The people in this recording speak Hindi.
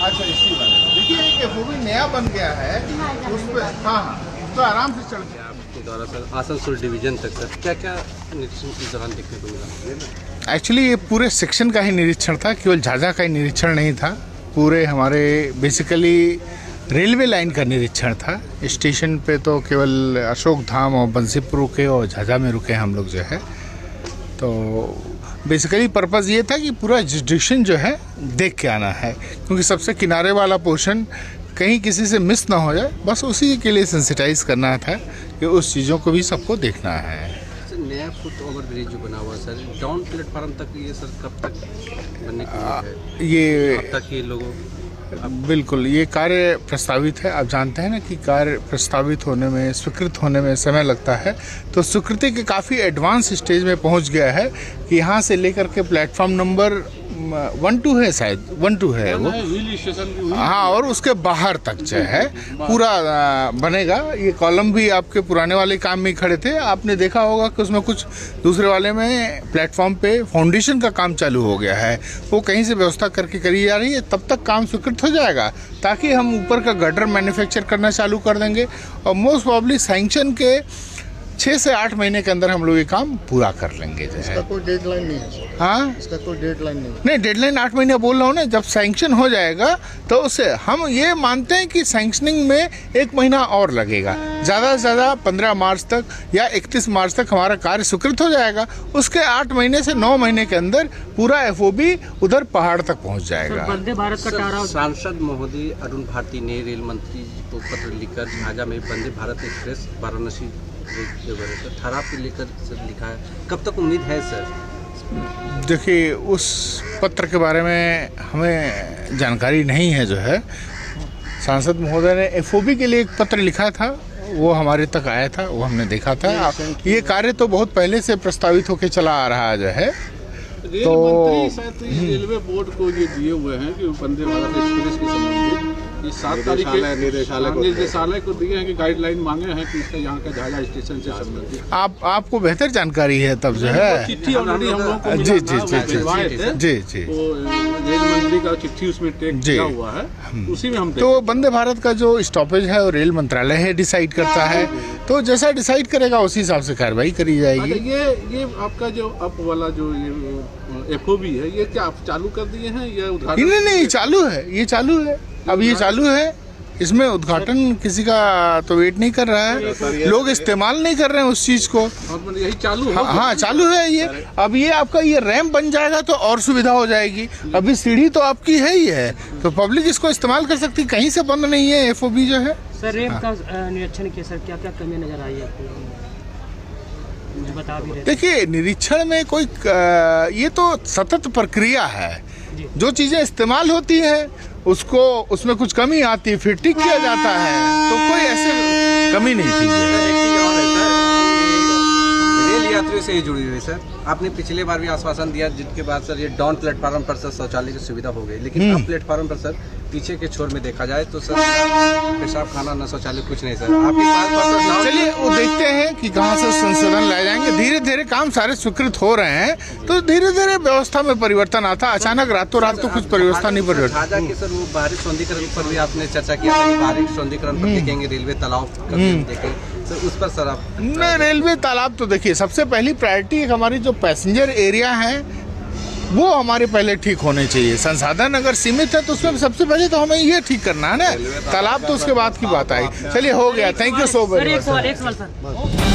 अच्छा इसी वाला देखिए कि वो भी नया बन गया है उस पर। हाँ हाँ तो आराम से चल गया आपके द्वारा सर आसनसोल डिवीजन तक सर क्या क्या निरीक्षण इस दौरान देखने को मिला? एक्चुअली ये पूरे सेक्शन का ही निरीक्षण था, केवल झाझा का ही निरीक्षण नहीं था। पूरे हमारे बेसिकली रेलवे लाइन का निरीक्षण था। स्टेशन पे तो केवल अशोक धाम और बंसीपुर रुके और झाझा में रुके हम लोग जो है। तो बेसिकली पर्पज़ ये था कि पूरा जुरिडिक्शन जो है देख के आना है, क्योंकि सबसे किनारे वाला पोर्शन कहीं किसी से मिस ना हो जाए, बस उसी के लिए सेंसिटाइज करना था कि उस चीज़ों को भी सबको देखना है। सर नया फुट ओवर ब्रिज जो बना हुआ सर डाउन प्लेटफार्म तक ये सर कब तक बनने की है? ये अब तक ये लोगों बिल्कुल ये कार्य प्रस्तावित है। आप जानते हैं ना कि कार्य प्रस्तावित होने में, स्वीकृत होने में समय लगता है। तो स्वीकृति के काफ़ी एडवांस स्टेज में पहुंच गया है कि यहाँ से लेकर के प्लेटफॉर्म नंबर 1-2 है, शायद 1-2 है वो, हाँ, और उसके बाहर तक जो है पूरा बनेगा। ये कॉलम भी आपके पुराने वाले काम में खड़े थे, आपने देखा होगा कि उसमें कुछ दूसरे वाले में प्लेटफॉर्म पे फाउंडेशन का काम चालू हो गया है, वो कहीं से व्यवस्था करके करी जा रही है। तब तक काम स्वीकृत हो जाएगा ताकि हम ऊपर का गटर मैन्युफैक्चर करना चालू कर देंगे और मोस्ट प्रॉब्ली सैंक्शन के 6 से 8 महीने के अंदर हम लोग ये काम पूरा कर लेंगे। इसका कोई डेडलाइन नहीं है? हाँ, इसका कोई डेडलाइन नहीं? नहीं, डेडलाइन 8 महीने बोल रहा हूँ ना। जब सैंक्शन हो जाएगा तो उससे हम ये मानते हैं कि सैंक्शनिंग में 1 महीना और लगेगा, ज़्यादा से ज़्यादा 15 मार्च तक या 31 मार्च तक हमारा कार्य स्वीकृत हो जाएगा। उसके 8 महीने से 9 महीने के अंदर पूरा FOB उधर पहाड़ तक पहुँच जाएगा। वंदे भारत का टारा सांसद महोदय अरुण भारती ने रेल मंत्री को पत्र लिखकर झाझा में वंदे भारत एक्सप्रेस वाराणसी जो है सर ठहराव को लेकर सर लिखा है, कब तक उम्मीद है सर? देखिए उस पत्र के बारे में हमें जानकारी नहीं है। जो है सांसद महोदय ने FOB के लिए एक पत्र लिखा था, वो हमारे तक आया था, वो हमने देखा था। ये कार्य तो बहुत पहले से प्रस्तावित होकर चला आ रहा जो है। रेल मंत्री शायद रेलवे बोर्ड को ये दिए हुए हैं कि वंदे भारत एक्सप्रेस के संबंधित 7 तारीख निदेशालय को दिए हैं कि गाइडलाइन मांगे हैं कि इसका यहाँ का झाझा स्टेशन से संबंधित। आपको बेहतर जानकारी है तब जो है। चिट्ठी ऑलरेडी हम लोगों को जी रेल मंत्री का चिट्ठी उसमें टैग किया हुआ है, उसी में हम तो वंदे भारत का जो स्टॉपेज है वो रेल मंत्रालय है डिसाइड करता है, तो जैसा डिसाइड करेगा उसी हिसाब से कार्रवाई करी जाएगी। ये आपका जो अप वाला जो ये FOB है, ये क्या आप चालू कर दिए हैं या उद्घाटन? नहीं, चालू है, ये चालू है, अब ये चालू है। इसमें उद्घाटन किसी का तो वेट नहीं कर रहा है, लोग इस्तेमाल नहीं कर रहे हैं उस चीज को। यही चालू है? हाँ चालू है ये। अब ये आपका ये रैंप बन जाएगा तो और सुविधा हो जाएगी। अभी सीढ़ी तो आपकी है ही है, तो पब्लिक इसको इस्तेमाल कर सकती, कहीं से बंद नहीं है FOB जो है। सर रैंप का निरीक्षण किया सर, क्या क्या कमी नजर आई है आपको? मुझे बता भी रहे। देखिए निरीक्षण में कोई ये तो सतत प्रक्रिया है, जो चीजें इस्तेमाल होती है उसको उसमें कुछ कमी आती है फिर ठीक किया जाता है, तो कोई ऐसे कमी नहीं थी। रेल यात्रियों से ये जुड़ी हुई सर, आपने पिछले बार भी आश्वासन दिया जिसके बाद सर ये डाउन प्लेटफार्म पर सर शौचालय की सुविधा हो गई, लेकिन अब प्लेटफार्म पर सर पीछे के छोर में देखा जाए तो सर पेशाब खाना न शौचालय कुछ नहीं सर। आपके पास चलिए वो देखते हैं कि कहाँ से संशोधन लाए जाएंगे। धीरे धीरे काम सारे स्वीकृत हो रहे हैं, तो धीरे धीरे व्यवस्था में परिवर्तन आता। अचानक रातों रात तो कुछ व्यवस्था नहीं परिवर्तन। झाझा के सर वो बाहरी सौंदर्यीकरण पर भी आपने चर्चा किया था कि बाहरी सौंदर्यीकरण पर देखेंगे, रेलवे तालाब देखेंगे, तो उस पर सर आप? नहीं, रेलवे तालाब तो देखिए सबसे पहली प्रायोरिटी हमारी जो पैसेंजर एरिया है वो हमारे पहले ठीक होने चाहिए। संसाधन अगर सीमित है तो उसमें सबसे पहले तो हमें ये ठीक करना है ना, तालाब तो उसके बाद की बात आई। चलिए हो गया, थैंक यू सो मच।